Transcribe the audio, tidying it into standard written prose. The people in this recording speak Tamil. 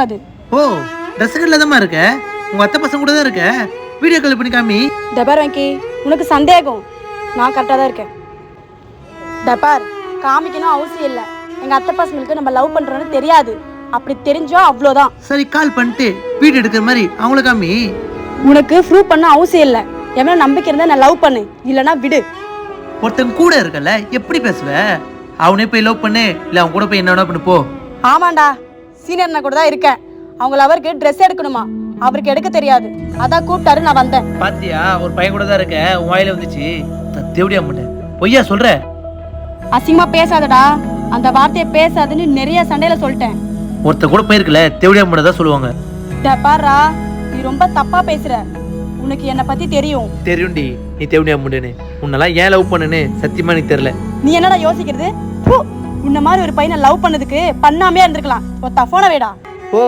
அது. ஓ ட்ரெஸ் கடையில தான் இருக்க, உங்க அத்தை பசங்க கூட தான் இருக்க, வீடியோ கால் பண்ணி காமி. டபார் வெங்கி, உனக்கு சந்தேகம், நான் கரெக்டாக தான் இருக்கேன். டபார், காமிக்கணும் அவசியம் இல்லை. எங்க அத்தை பசங்களுக்கு நம்ம லவ் பண்றோன்னு தெரியாது. அப்படி தெரிஞ்சோ அவ்வளோதான். சரி கால் பண்ணிட்டு வீடியோ எடுக்கிற மாதிரி அவங்கள காமி. உனக்கு ப்ரூவ் பண்ண அவசியம் இல்லை. எவ்வளோ நம்பிக்கை இருந்தா நான் லவ் பண்ணு, இல்லைன்னா விடு. ஒருத்தன் கூட இருக்கல, எப்படி பேசுவ? அவனே போய் லவ் பண்ணு, இல்ல அவன் கூட போய் என்ன பண்ணு போ. ஆமாண்டா, சீனியர்னா கூட தான் இருக்கேன். அவங்க லவருக்கு ட்ரெஸ் எடுக்கணுமா, அவருக்கு எடுக்க தெரியாது. அதான் கூப்பிட்டாரு, நான் வந்தேன். பாத்தியா, ஒரு பையன் கூட தான் இருக்க, உன் வாயில வந்துச்சு. தேவடியா மாட்டேன், பொய்யா சொல்ற? அசிங்கமா பேசாதடா, அந்த வார்த்தையை பேசாதுன்னு நிறைய சண்டையில சொல்லிட்டேன். ஒருத்த கூட போயிருக்கல, தேவடியா மாட்டேன் தான் சொல்லுவாங்க. பாரா, நீ ரொம்ப தப்பா பேசுற. உனக்கு என்ன பத்தி தெரியும். தெரியும்டி, நீ தேவடியா மாட்டேன்னு. உன்னெல்லாம் ஏன் லவ் பண்ணுன்னு சத்தியமா எனக்கு தெரியல. நீ என்னடா யோசிக்கிறது? உன்ன மாதிரி ஒரு பையனை லவ் பண்ணதுக்கு பண்ணாமே இருந்திருக்கலாம். ஒத்த போன வேடா. ஓ